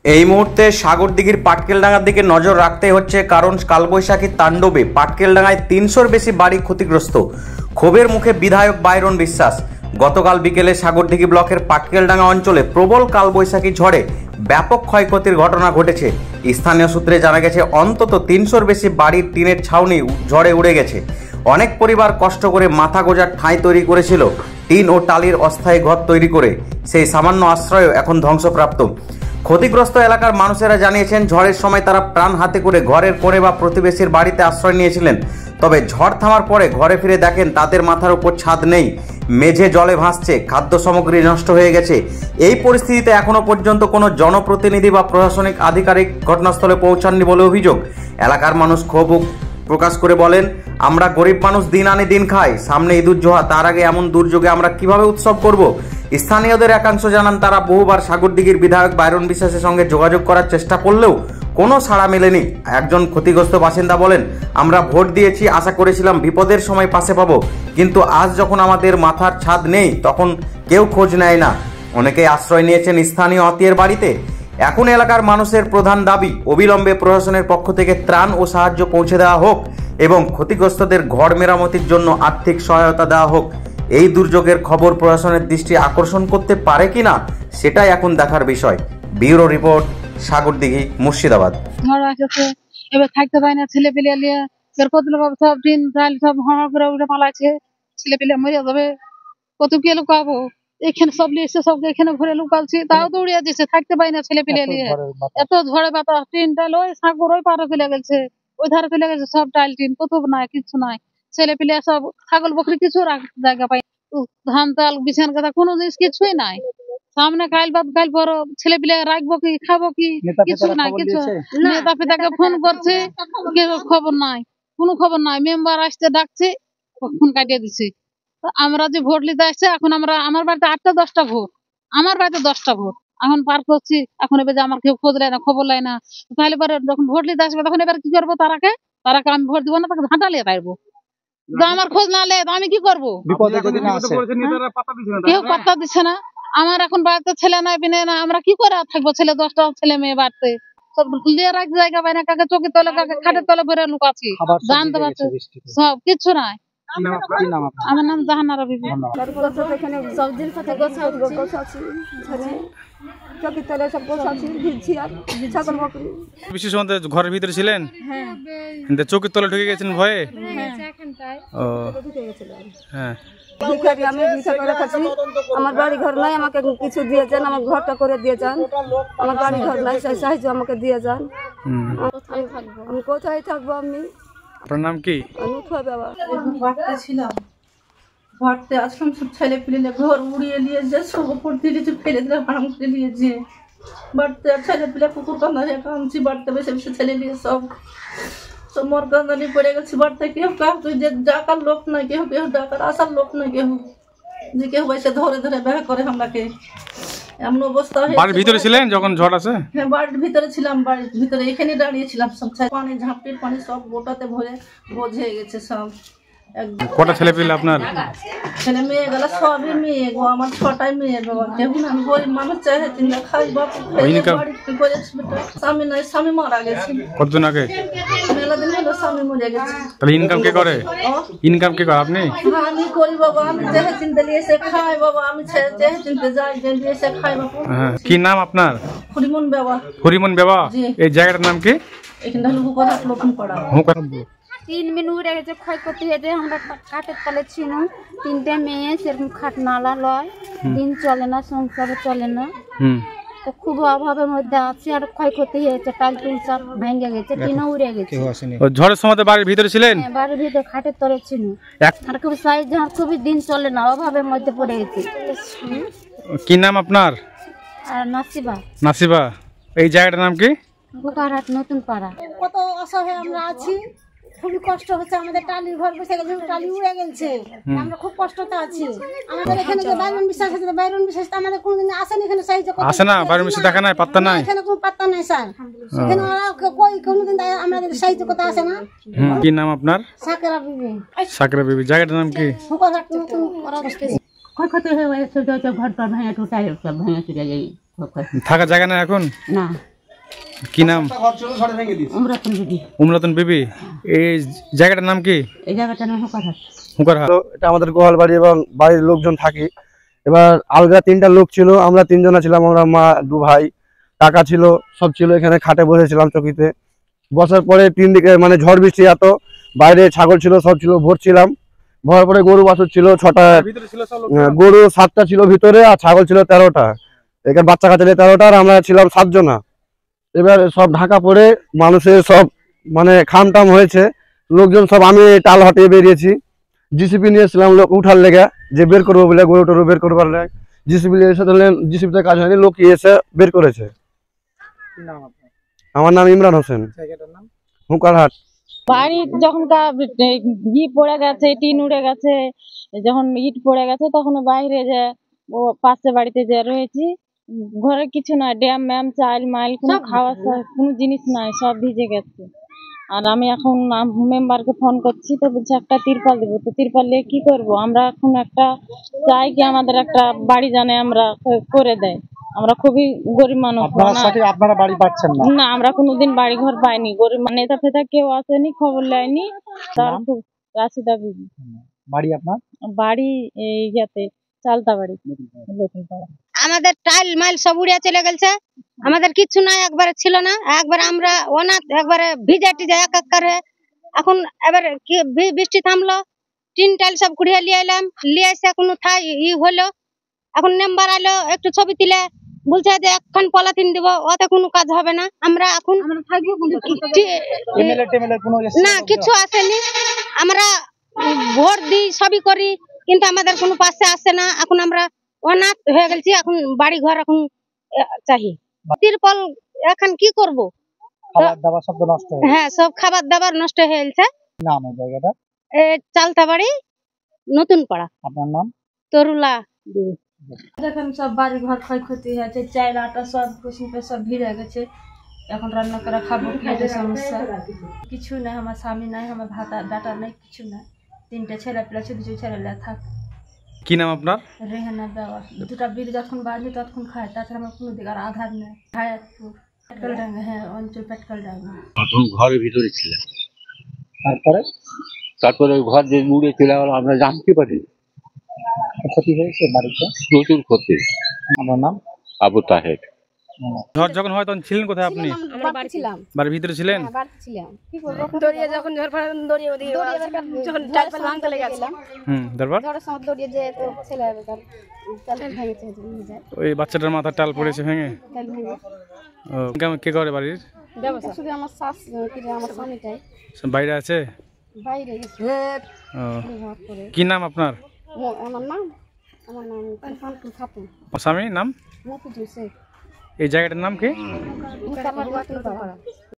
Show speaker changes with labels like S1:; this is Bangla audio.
S1: এই মুহূর্তে সাগরদিঘির পাটকেলডাঙ্গার দিকে নজর রাখতে হচ্ছে, কারণ কালবৈশাখীর তাণ্ডবে পাটকেলডাঙ্গায় ৩০০-র বেশি বাড়ি ক্ষতিগ্রস্ত। ক্ষোভের মুখে বিধায়ক বাইরন বিশ্বাস। গতকাল বিকেলে সাগরদিঘি ব্লকের পাটকেলডাঙ্গা অঞ্চলে প্রবল কালবৈশাখী ঝড়ে ব্যাপক ক্ষয়ক্ষতির ঘটনা ঘটেছে। স্থানীয় সূত্রে জানা গেছে অন্তত ৩০০-র বেশি বাড়ির টিনের ছাউনি ঝড়ে উড়ে গেছে। অনেক পরিবার কষ্ট করে মাথা গোঁজার ঠাঁই তৈরি করেছিল টিন ও টালির অস্থায়ী ঘর তৈরি করে, সেই সামান্য আশ্রয়ও এখন ধ্বংসপ্রাপ্ত। ক্ষতিগ্রস্ত এলাকার মানুষেরা জানিয়েছেন, ঝড়ের সময় তারা প্রাণ হাতে করে ঘরের কোণে বা প্রতিবেশীর বাড়িতে আশ্রয় নিয়েছিলেন। তবে ঝড় থামার পরে ঘরে ফিরে দেখেন তাদের মাথার উপর ছাদ নেই, মেঝে জলে ভাসছে, খাদ্য সামগ্রী নষ্ট হয়ে গেছে। এই পরিস্থিতিতে এখনো পর্যন্ত কোনো জনপ্রতিনিধি বা প্রশাসনিক আধিকারিক ঘটনাস্থলে পৌঁছাননি বলে অভিযোগ। এলাকার মানুষ ক্ষোভ প্রকাশ করে বলেন, আমরা গরিব মানুষ, দিন আনি দিন খাই, সামনে ঈদুজ্জোহা, তার আগে এমন দুর্যোগে আমরা কিভাবে উৎসব করব। স্থানীয়দের একাংশ জানান, তারা বহুবার সাগরদিঘির বিধায়ক বাইরন বিশ্বাসের সঙ্গে যোগাযোগ করার চেষ্টা করলেও কোনো সাড়া মেলেনি। একজন ক্ষতিগ্রস্ত বাসিন্দা বলেন, আমরা ভোট দিয়েছি, আশা করেছিলাম বিপদের সময় পাশে পাবো, কিন্তু আজ যখন আমাদের মাথার ছাদ নেই তখন কেউ খোঁজ নেয় না। অনেকেই আশ্রয় নিয়েছেন স্থানীয় আত্মীয়ের বাড়িতে। এখন এলাকার মানুষের প্রধান দাবি, অবিলম্বে প্রশাসনের পক্ষ থেকে ত্রাণ ও সাহায্য পৌঁছে দেওয়া হোক এবং ক্ষতিগ্রস্তদের ঘর মেরামতির জন্য আর্থিক সহায়তা দেওয়া হোক। এই দুর্যোগের খবর প্রশাসনের দৃষ্টি আকর্ষণ করতে পারে কিনা সেটাই এখন দেখার বিষয়। Bureau report, Sagardighi, Murshidabad.
S2: ঝড় আসছে, এবার থাকতে পারে না, ছেলে পেলে নিয়ে বের করতে সব দিন ডাল সব হড় করে উঠে পালাচ্ছে, ছেলে পেলে মরে যাবে, কত কে লুকাবো, এখানে সব নিয়ে এসে সবকে এখানে ঘুরে লুকালছি, তাও দৌড়িয়ে দিচ্ছে, থাকতে পারি না ছেলে পেলে নিয়ে। এত ঝড়ে বাতাস, টিন টাইল ওই সাগর ওই পারে ফেলে গেছে, ওই ধারে ফেলে গেছে, সব টাইল টিন কত নাই, কিছু নাই। ছেলে পেলে সব ছাগল বকরি কিছু জায়গা পাই, ধান তাল বিছান কথা কোনো জিনিস কিছুই নাই। সামনে কাল বাদ কাল পর ছেলে পেলে রাখবো কি, খাবো কি, কিছু নাই, কিছু নেতা ফেতাকে ফোন করছে, খবর নাই, কোনো খবর নাই। মেম্বার আসতে ডাকছে, ফোন কাটিয়ে দিচ্ছে। আমরা যে ভোট নিতে আসছে, এখন আমার বাড়িতে 8টা-10টা ভোট, আমার বাড়িতে 10টা ভোট এখন পার করছি। এখন এবার যে আমার কেউ খোঁজ নেয় না, খবর নেয় না, তাহলে এবার যখন ভোট নিতে আসবে তখন এবার কি করবো, তারাকে আমি ভোট দিব না, তাকে ঝাঁটালিয়ে রাখবো। আমার খোঁজ না লে আমি কি করবো? কেউ পাত্তা দিচ্ছে না। আমার এখন বাড়িতে ছেলে নাই, বিনে না, আমরা কি করে থাকবো? ছেলে 10টা ছেলে মেয়ে বাড়তে সব লিয়ে রাখ জায়গা পাই না, কাকে চোখের তলে, কাকে খাটের তলে ভরে লুকাচ্ছি, জানতে পারছি সব কিছু নাই। আমার নাম জাহানারা বিবি।
S3: ঘরের ভিতরে ছিলেন, চোখের তলে ঢুকে গেছেন ভয়ে?
S4: আমি ভিক্ষা করে খাচ্ছি, আমার বাড়ি ঘর নাই, আমাকে কিছু দিয়ে যান, আমার ঘরটা করে দিয়ে যান, আমার বাড়ি ঘর নাই, সেই সাহায্য আমাকে দিয়ে যান। আমি কোথায় থাকবো? আমি
S3: আপনার নাম কি?
S5: বাড়তে ছিলাম, বাড়তে আসলাম, সব ছেলে পেলে ঘর উড়িয়ে নিয়ে যে সব উপর দিয়েছে, ফেলে দিলে হারাম করে নিয়েছে। বাড়তে ছেলে পেলে কুকুর কান্দা কাঁদছি, বাড়তে বসে বসে ছেলে নিয়ে সব মোর কান্দানি পড়ে গেছি। বাড়তে কেউ কাউকে যে ডাকার লোক নাই, কেউ কেউ ডাকার আসার লোক নাই, কেউ যে কেউ এসে ধরে ধরে ব্যাগ করে আমাকে। এমন অবস্থা হয়েছে।
S3: বাড়ির ভিতরে ছিলেন যখন ঝড় আসে?
S5: হ্যাঁ, বাড়ির ভিতরে ছিলাম, বাড়ির ভিতরে এখানে দাঁড়িয়েছিলাম, সব পানি, ঝাঁপির পানি সব গোটাতে ভরে বোঝে গেছে সব।
S3: কটা ছেলে পেলে আপনার?
S5: ছেলে মেয়ে গেল সবই মেয়ে গো, আমার 6টাই মেয়ে বাবা। কেমন আমি গরিব মানুষ, চাই চিন্তা খাই বাপ, স্বামী নাই, স্বামী মারা গেছে।
S3: কতদিন আগে?
S5: মেলা দিন হলো স্বামী মরে গেছে।
S3: তাহলে ইনকাম কে করে? ইনকাম কে করে? আপনি?
S5: আমি করি বাবা, আমি চেহে চিনতে নিয়ে এসে খাই বাবা, আমি চেহে চিনতে যাই, নিয়ে এসে খাই বাবা।
S3: কি নাম আপনার?
S5: হরিমন বেবা।
S3: হরিমন বেবা। এই জায়গাটার নাম কি?
S5: এখানটা হলো হুকারাত নতুন পাড়া।
S6: 3 মিনিট উড়ে গেছে, ক্ষয়ক্ষতি হয়েছে। আমরা কাঠের তলে ছিল, 3টে মেয়ে, সেরকম খাট নালা লয়, দিন চলে না, সংসারে চলে না, তো খুব অভাবের মধ্যে আছে। আর ক্ষয়ক্ষতি হয়েছে, টাল টুল সব ভেঙে গেছে, টিনও উড়ে গেছে।
S3: ঝড়ের সময় বাড়ির ভিতরে ছিলেন?
S6: বাড়ির ভিতরে খাটের তলে ছিল, আর খুব সাইজ, আর খুবই দিন চলে না, অভাবের মধ্যে পড়ে গেছে।
S3: কি নাম আপনার?
S6: আর নাসিবা।
S3: নাসিবা। এই জায়গাটার নাম কি?
S6: হুকারহাট নতুন পাড়া।
S7: কত অসহায় আমরা আছি, খুবই কষ্ট হচ্ছে আমাদের। টালির ঘর বসে গেছে, টালি উড়ে গেছে, আমরা খুব কষ্টতে আছি। আমাদের এখানে যে বাইরন বিশ্বাস আছে, বাইরন বিশ্বাস তো আমাদের কোনদিন আসেনি, এখানে সাহায্য করতে
S3: আসে না। বাইরন বিশ্বাস দেখা নাই, পাত্তা নাই,
S7: এখানে কোনো পাত্তা নাই স্যার। এখানে ওরা কই কোনদিন আমাদের সাহায্য করতে আসে না।
S3: কি নাম আপনার?
S7: সাকেরা বিবি।
S3: সাকেরা বিবি। জায়গাটার নাম কি?
S7: হুকারহাট নতুন পাড়া।
S8: ক্ষয়ক্ষতি হয়ে গেছে, ঘর ভেঙে টোটাই সব ভেঙে চলে যায়।
S3: থাকার জায়গা না এখন?
S8: না।
S3: কি নাম? উমরাতুন বিবি। এই জায়গাটার নাম কি?
S8: এই জায়গাটার নাম হুকারহাট।
S3: হুকারহাট।
S9: এটা আমাদের গোয়াল বাড়ি এবং বাড়ির লোকজন থাকি। এবার আলগা 3টা লোক ছিল, আমরা 3 জনা ছিলাম, আমরা মা 2 ভাই, কাকা ছিল, সব ছিল। এখানে খাটে বসেছিলাম চকিতে। বসার পরে 3 দিকে মানে ঝড় বৃষ্টি এত, বাইরে ছাগল ছিল, সব ছিল, ভরছিলাম। ভরার পরে গরু বাছুর ছিল 6টা, গরু 7টা ছিল ভিতরে, আর ছাগল ছিল 13টা। এখানে বাচ্চা কাচ্চা 13টা, আর আমরা ছিলাম 7 জনা। এবার সব ঢাকা পড়ে মানুষের সব মানে খামটাম হয়েছে, লোকজন সব। আমি টাল হাতিয়ে বেরিয়েছি, জিসিপি নিয়েছিলাম লোক উঠার লেগে, যে বের করবো বলে, গরু টরু বের করবার লেগে। জিসিপি এসে ধরলেন, জিসিপিতে কাজ হয়নি, লোক এসে বের করেছে। আমার নাম ইমরান হোসেন, হুকারহাট।
S10: বাড়ি যখন ই পড়ে গেছে, টিন উড়ে গেছে, যখন ইট পড়ে গেছে, তখন বাইরে যে ও পাশে বাড়িতে যে রয়েছি, ঘরে কিছু নাই, ড্যাম ম্যাম চাল মাইল কোনো খাওয়া কোনো জিনিস নাই, সব ভিজে গেছে। আর আমি এখন মেম্বারকে ফোন করছি, তো বলছে একটা তিরপাল দেবো। তো তিরপাল নিয়ে কি করবো আমরা? এখন একটা চাই কি আমাদের একটা বাড়ি জানে আমরা করে দেয়। আমরা খুবই গরিব মানুষ।
S11: আপনারা বাড়ি পাচ্ছেন না?
S10: না, আমরা কোনোদিন বাড়ি ঘর পাইনি। গরিব নেতা ফেতা কেউ আসেনি, খবর নেয়নি। তার খুব রাশিদা বিবি।
S11: বাড়ি আপনার?
S10: বাড়ি এই ইয়াতে চালতা বাড়ি, নতুন পাড়া।
S7: আমাদের টাইল মাইল সব উড়িয়ে চলে গেছে, আমাদের কিছু নাই, একবারে ছিল না, একবার আমরা অনাথ, একবারে ভিজে টিজে একাকারে। এখন এবার কি বৃষ্টি থামলো, টিন টাইল সব কুড়িয়ে নিয়ে এলাম, নিয়ে এসে কোনো ঠাই হলো। এখন মেম্বার আলো, একটু ছবি তুলে বলছে যে এখন পলিথিন দিব, ওতে কোনো কাজ হবে না। আমরা এখন না, কিছু আসেনি। আমরা ভোট দিই, সবই করি, কিন্তু আমাদের কোনো পাশে আসে না। এখন আমরা অনাথ হয়ে গেছি, এখন বাড়ি ঘর এখন চাই। তিরপল এখন কি করব? হ্যাঁ, সব খাবার দাবার নষ্ট হয়ে গেছে।
S11: নাম এই জায়গাটা?
S7: চালতা বাড়ি, নতুন পাড়া।
S11: আপনার নাম?
S7: তরুলা।
S5: দেখেন সব বাড়ি ঘর ক্ষয়ক্ষতি হয়েছে, চাল আটা সব কুসুমে সব ভিড়ে গেছে। এখন রান্না করে খাবো, খেতে সমস্যা। কিছু নাই, আমার স্বামী নাই, আমার ভাতা ডাটা নাই, কিছু নাই। 3টে ছেলে পেলে, ছোট ছোট ছেলে থাক।
S3: কি নাম আপনার?
S5: রেহানা দেওয়া। 2টা বিল যখন বাজে তখন খায়, তাছাড়া আমার কোনো দিকে আর আধার নেই। হায়াতপুর পেটকালডাঙ্গা, হ্যাঁ অঞ্চল পেটকালডাঙ্গা।
S12: প্রথম ঘরের ভিতরে ছিলাম,
S11: তারপরে
S12: ওই ঘর যে উড়ে চলে গেল, আমরা জানতে পারি।
S11: ক্ষতি হয়েছে বাড়িতে?
S12: প্রচুর ক্ষতি।
S11: আমার নাম
S12: আবু তাহের।
S3: ঝড় যখন হয় তখন ছিলেন কোথায় আপনি?
S4: আমরা বাড়ি ছিলাম,
S3: বাড়ির ভিতরে ছিলেন?
S4: বাড়ি ছিলাম। কি করব? দড়িয়ে যখন ঝড় পড়ে, দড়িয়ে ওদিকে যখন টাইল ভাঙতে লেগেছিলাম।
S3: তারপর
S4: ঝড়ের সময় দড়িয়ে যে তো ছেলে তার টাল ভেঙেছে, যায়।
S3: ওই বাচ্চাটার মাথার টাল পড়েছে ভেঙে?
S4: টাল ভেঙে।
S3: ও, কে করে বাড়ির?
S4: ব্যবসা শুধু আমার শাশ, কি যে আমার স্বামীটাই
S3: বাইরে আছে?
S4: বাইরে গেছে।
S3: ও, কি নাম আপনার?
S4: আমার নাম ফান্টুল খাতুন।
S3: স্বামী নাম?
S4: মফিজুল শেখ।
S3: এই জায়গাটার নাম কি?
S4: হুকারহাট।